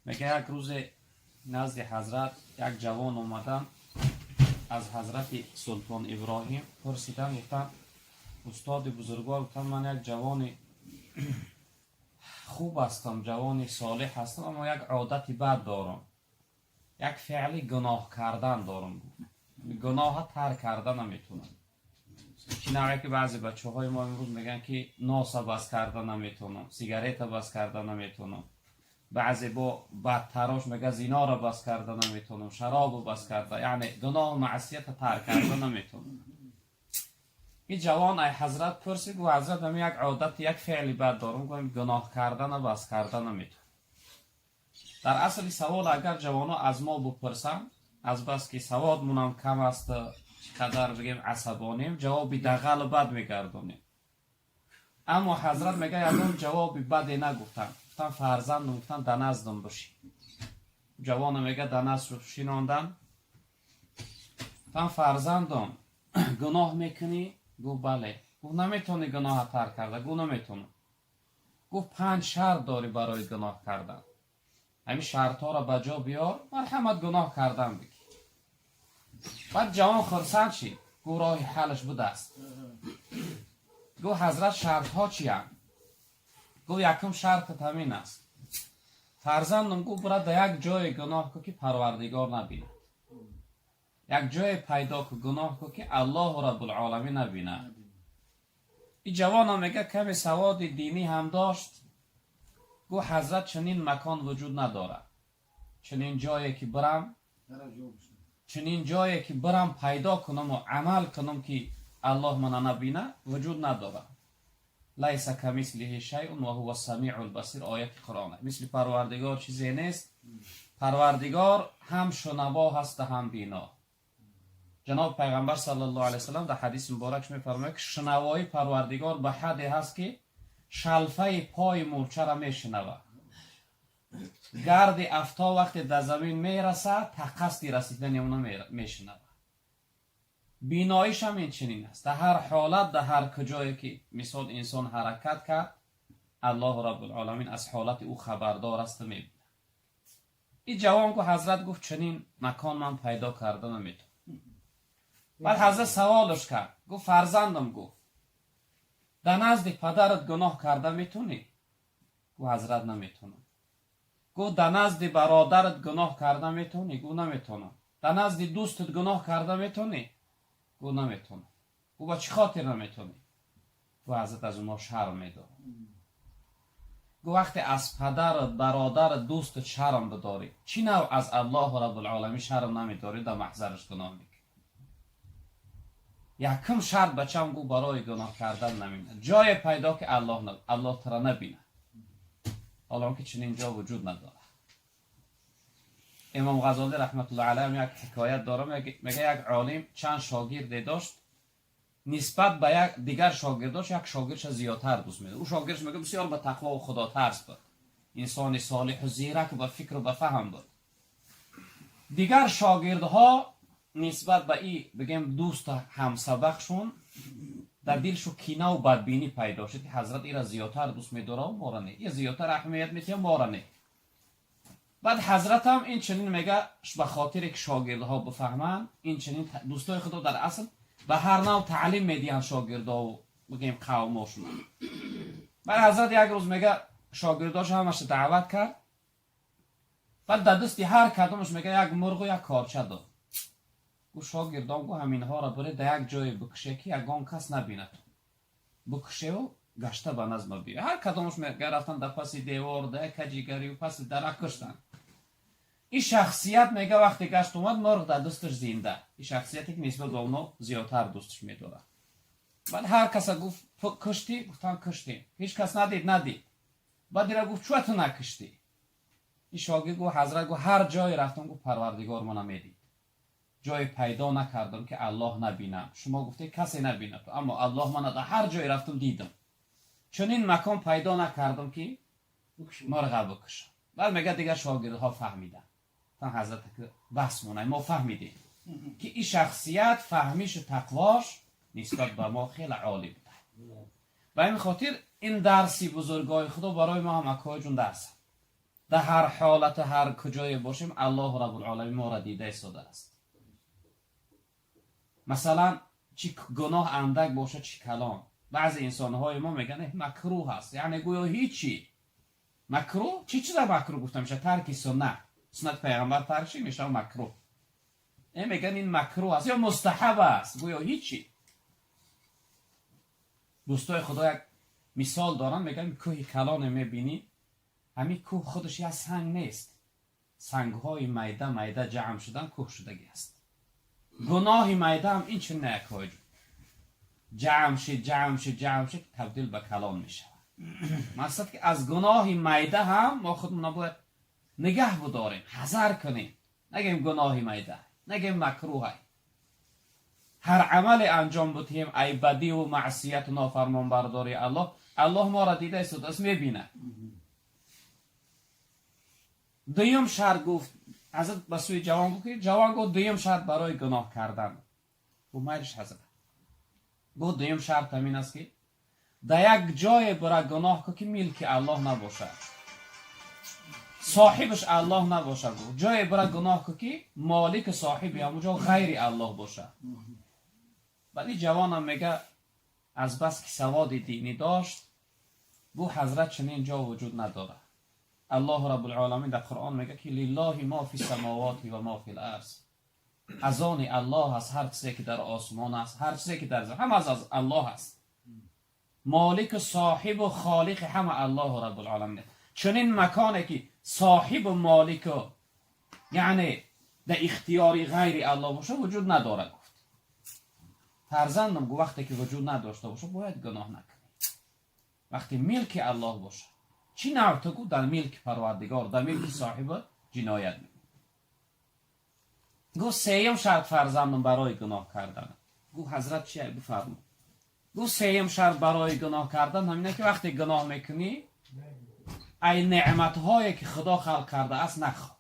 میگه یک روز نزد حضرت یک جوان اومدن از حضرت سلطان ابراهیم پرسیدن، گفتن استاد بزرگوار، گفتن من یک جوان خوب هستم، جوان صالح هستم، اما یک عادت بد دارم، یک فعلی گناه کردن دارم، گناه ترک کردن نمیتونم. چنانچه که بعضی بچه های ما امروز میگن که ناس بس کردن نمیتونم، سیگارت بس کردن نمیتونم، بعضی با بدتراش میگه زنا را بس کردن نمیتونم، شراب بس کردن، یعنی گناه و معصیت ترک کردن نمیتونم. این جوان ای حضرت پرسید، و حضرت هم یک عادت یک فعلی بد دارم، گویم گناه کردن و بس کردن نمیتونم. در اصل سوال اگر جوانا از ما بپرسن، از بس که سواد مونم کم است، چقدر بگیم عصبانیم، جوابی دغل و بد میگردونیم. اما حضرت میگه از اون جوابی بدی نگفتن، گفتن فرزندم، گفتن دنزدم باشی. جوان میگه دنز رو شیناندن، گفتن فرزندم گناه میکنی؟ گفت بله. گفت نمیتونی گناه ترک کرده؟ گفت نمیتونم. گفت 5 شرط داری برای گناه کردن، همین شرط ها را بجا بیار، مرحمت گناه کردن بگی. بعد جوان خرسند شد، گفت راه حلش بوده است. گفت حضرت شرط ها چی هم؟ گفت یکم شرط همین است، فرزندم گفت برای در یک جای گناه کو که پروردگار نبیند، یک جای پیدا کو گناه کو که الله رب العالمین نبیند. این جوان هم میگه کمی سواد دینی هم داشت. گفت حضرت چنین مکان وجود نداره، چنین جایی که برم، چنین جایی که برم پیدا کنم و عمل کنم که الله من نبینه وجود نداره. لیس کمثله شیء و هو السمیع البصیر، آیت قرآن. مثل پروردگار چیزی نیست، پروردگار هم شنوا هست هم بینا. جناب پیغمبر صلی الله علیه وسلم در حدیث مبارکش میفرماید که شنوایی پروردگار به حدی هست که شلفه پای مورچه را میشنوه، گرد افتا وقتی در زمین میرسه تا قصد رسیدن اونو میشنوه. بیناییش هم این چنین است، در هر حالت، در هر کجایی که مثال انسان حرکت کرد، الله رب العالمین از حالت او خبردار است میبینه. این جوان کو حضرت گفت چنین مکان من پیدا کردن نمیتونم. بعد حضرت سوالش کرد، گفت فرزندم، گفت در نزد پدرت گناه کرده میتونی؟ گفت حضرت نمیتونم. گفت در نزد برادرت گناه کرده میتونی؟ گفت نمیتونم. در نزد دوستت گناه کرده میتونی؟ گفت نمیتونم. گفت با چی خاطر نمیتونی؟ گفت حضرت از اونها شرم میدارم. گفت وقتی از پدرت، برادرت، دوستت شرم بداری، چی نوع از الله رب العالمین شرم نمیداری در محضرش گناه میکنی؟ یکم شرط بچم گو برای گناه کردن نمینه، جای پیدا که الله ترا نبینه، حالا که چنین جا وجود نداره. امام غزالی رحمت الله علیه یک حکایت داره، میگه یک عالم چند شاگرد داشت، نسبت به یک دیگر شاگرداش یک شاگردش زیادتر دوست می‌داشت. او شاگردش میگه بسیار به تقوا و خدا ترس بود، انسان صالح و زیرک و به فکر و به فهم بود. دیگر شاگردها نسبت به این بگیم دوست هم سبقشون در دلشو کینه و بدبینی پیدا شد که حضرت این را زیادتر دوست می‌داره و ما را نه، این زیادتر اهمیت میده ما را نه. بعد حضرت هم این چنین میگه به خاطر که شاگردها بفهمن، این چنین دوستای خدا در اصل به هر نوع تعلیم میدین شاگردا و بگیم قومشون. بعد حضرت یک روز میگه شاگرداش همش دعوت کرد، بعد در دستی هر کدومش میگه یک مرغ و یک کارچه داد. او شاگردان گو همینها را بره در یک جای بکشه که یگان کس نبیند، بکشه و گشته به نظم بیه. هر کدومش میگه رفتن در پس دیوار، در کجیگری و پس درک کشتن. این شخصیت میگه وقتی گشت اومد مرغ در دستش زنده، این شخصیتی که نسبت به اونو زیادتر دوستش میداره. بعد هر کس گفت کشتی؟ گفتن کشتی. هیچ کس ندید. بعد دیگه گفت چوه تو نکشتی؟ این شاگرد گفت حضرت گفت هر جای رفتم گفت پروردگار منو میدید، جای پیدا نکردم که الله نبینم. شما گفته کسی نبیند، اما الله من در هر جای رفتم دیدم، چنین مکان پیدا نکردم که مرغ بکشم. بعد میگه دیگه شاگردها فهمیدن، تا حضرت که بس مونه ما فهمیدیم که این شخصیت فهمیش و تقواش نسبت به ما خیلی عالی بوده. و این خاطر این درسی بزرگای خدا برای ما هم اکای جون درس. در هر حالت هر کجای باشیم الله رب العالمین ما را دیده ایستاده است. مثلا چی گناه اندک باشه چی کلان، بعضی انسان‌های ما میگن مکروه است، یعنی گویا هیچی. مکروه چی چیزا مکروه گفته میشه؟ ترک سنت پیغمبر ترک میشه مکروه. این میگن این مکروه است یا مستحب است، گویا هیچی. دوستای خدا یک مثال دارن، میگن کوه کلان میبینی، همین کوه خودش یک سنگ نیست، سنگ های میده میده جمع شدن کوه شدگی است. گناه میده هم این چه نکوی جمع شد تبدیل به کلان میشه. مقصد که از گناه میده هم ما خودمون باید نگه بداریم، حذر کنیم، نگیم گناه میده، نگیم مکروه. هر عمل انجام بدهیم ای بدی و معصیت و نافرمان برداری الله ما را دیده است میبینه. دویم شرط گفت حضرت به سوی جوان گفت که جوان گفت دویم شرط برای گناه کردن و میرش حضرت گفت دویم شرط همین است که در یک جای برای گناه که ملک الله نباشه، صاحبش الله نباشه. گفت جای برای گناه که مالک صاحبی همونجا غیر الله باشه. ولی جوانم میگه از بس که سواد دینی داشت گو حضرت چنین جا وجود نداره. الله رب العالمین در قرآن میگه که لله ما فی السماوات و ما فی الارض، از آن الله هست هر چیزی که در آسمان است، هر چیزی که در زمین هم از الله است. مالک صاحب و خالق همه الله رب العالمین. چنین مکانی که صاحب و مالک یعنی در اختیاری غیر الله باشه وجود نداره. گفت فرزندم گو وقتی که وجود نداشته باشه باید گناه نکنی. وقتی ملک الله باشه چی نوع تو گو در ملک پروردگار، در ملک صاحب جنایت می. گو سیم شرط فرزندم برای گناه کردن. گو حضرت چیه بفرمو. گو سیم شرط برای گناه کردن همینه که وقتی گناه میکنی ای نعمت هایی که خدا خلق کرده است نخواه.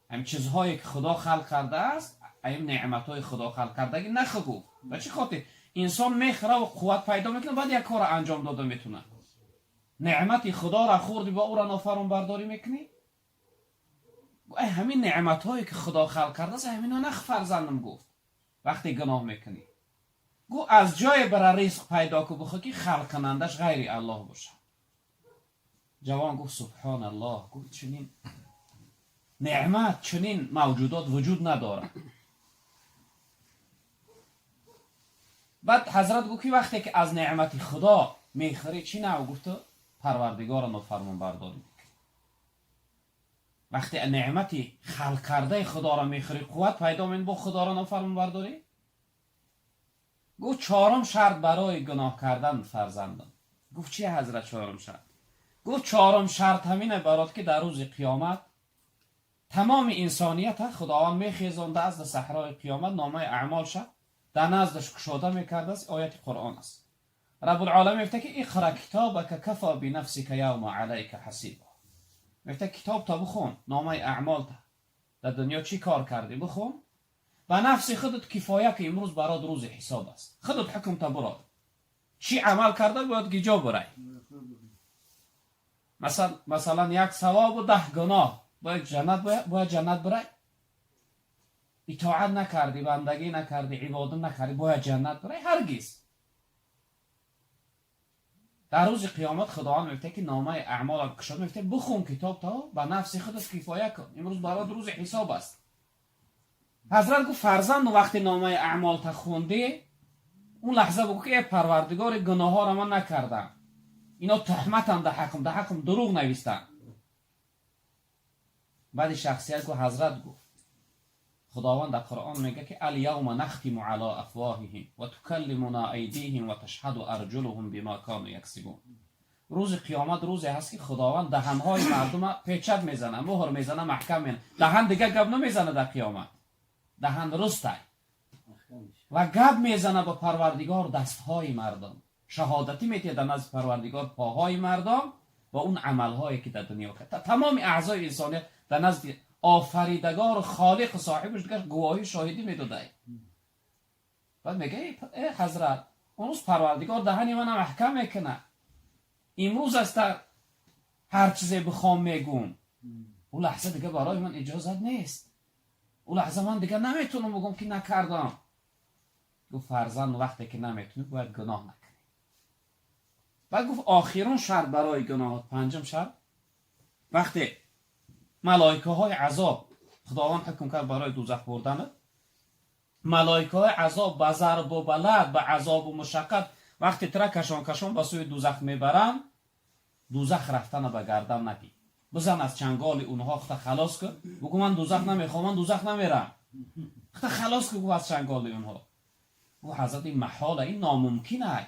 هم چیزهایی که خدا خلق کرده است ای نعمت های خدا خلق کرده نخواه. گو و چی خاطر انسان میخوره و قوت پیدا میکنه بعد یک کار انجام داده میتونه. نعمت خدا را خوردی با او را نافرمان برداری میکنی. ای همین نعمت هایی که خدا خلق کرده است همین ها نخ فرزندم. گفت وقتی گناه میکنی گو از جای برای رزق پیدا که بخواه که خلق کنندش غیر الله باشه. جوان گفت سبحان الله. گفت چنین نعمت چنین موجودات وجود نداره. بعد حضرت گفت که وقتی که از نعمت خدا میخوری چی نوع؟ گفت پروردگار نافرمان برداری میکنی. وقتی نعمتی خلق کرده خدا را میخوری قوت پیدا میکنی با خدا را نافرمان برداری. گفت چهارم شرط برای گناه کردن فرزندم. گفت چیه حضرت چهارم شرط؟ گفت چهارم شرط همینه برات که در روز قیامت تمام انسانیت خداوند میخیزانده از در صحرای قیامت نامه اعمال شد در نزدش کشاده میکرده است. آیت قرآن است. رب العالمین میفته که اقرا کتابک کفا بنفسک یوم علیک حسیبا. میفته کتاب تا بخون، نامه اعمال تا در دنیا چی کار کردی بخون، و نفس خودت کفایه که امروز برات روز حساب است. خودت حکم تا برات چی عمل کرده باید گیجا برای. مثلا یک ثواب و 10 گناه باید جنت برای. اطاعت نکردی، بندگی نکردی، عبادت نکردی باید جنت برای؟ هرگز. در روز قیامت خداوند میگه که نامه اعمال کشاد میگه بخون کتاب تا به نفس خودت کفایه کن، امروز برات روز حساب است. حضرت گفت فرزند وقتی نامه اعمال تا خوندی اون لحظه بگو که پروردگار گناه ها را من نکردم، اینا تهمتن در حقم دروغ نویستن. بعد شخصیت که حضرت گفت خداوند در قرآن میگه که الیوم نختم علی افواههم و تکلمنا ایدیهم و تشهد ارجلهم بما کانوا یکسبون. روز قیامت روزی هست که خداوند دهنهای مردم پیچک میزنه، مهر میزنه، محکم میزنه. دهن دیگه گپ نمیزنه در قیامت، دهن رسته و گپ میزنه با پروردگار دستهای مردم، شهادتی میده در نزد پروردگار پاهای مردم و اون عملهایی که در دنیا کرد. تمام اعضای انسانیت در نزد آفریدگار و خالق و صاحبش دیگر گواهی شاهدی میداده. بعد میگه ای حضرت اون روز پروردگار دهنی من محکم میکنه. امروز است هر چیزی بخوام میگم. اون لحظه دیگه برای من اجازت نیست. اون لحظه من دیگه نمیتونم بگم که نکردم. گفت فرزند وقتی که نمیتونی باید گناه نکنی. و گفت آخرین شرط برای گناهات، پنجم شرط، وقتی ملائکه های عذاب خداوند حکم کرد برای دوزخ بردن، ملائکه های عذاب به ضرب و بلد، به عذاب و مشقت وقتی ترا کشان به سوی دوزخ میبرن، دوزخ رفتن به گردن نگی. بزن از چنگال اونها خود خلاص کن. بگو من دوزخ نمیخوام، من دوزخ نمیرم. خود خلاص کن از چنگال اونها. و حضرت این محاله، این ناممکنه.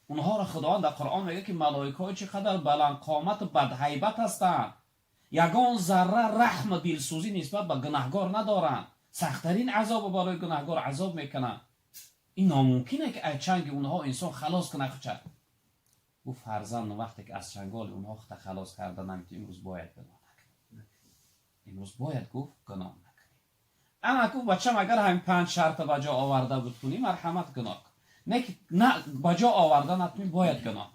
اونها را خداوند در قرآن میگه که ملائکه چقدر بلند قامت و بدهیبت هستند. یگان ذره رحم و دلسوزی نسبت به گناهکار ندارند. سخت‌ترین عذاب برای گناهکار عذاب میکنن. این ناممکنه که از چنگ اونها انسان خلاص کنه خود. گفت فرزند وقتی که از چنگال اونها خود خلاص کردن نمیتونی، امروز باید گناه نکنی. امروز باید گفت گناه نکنی. اما گفت بچم اگر همین 5 شرط بجا آورده بتونی مرحمت گناه کن. نه بجا آورده نتونی باید گناه.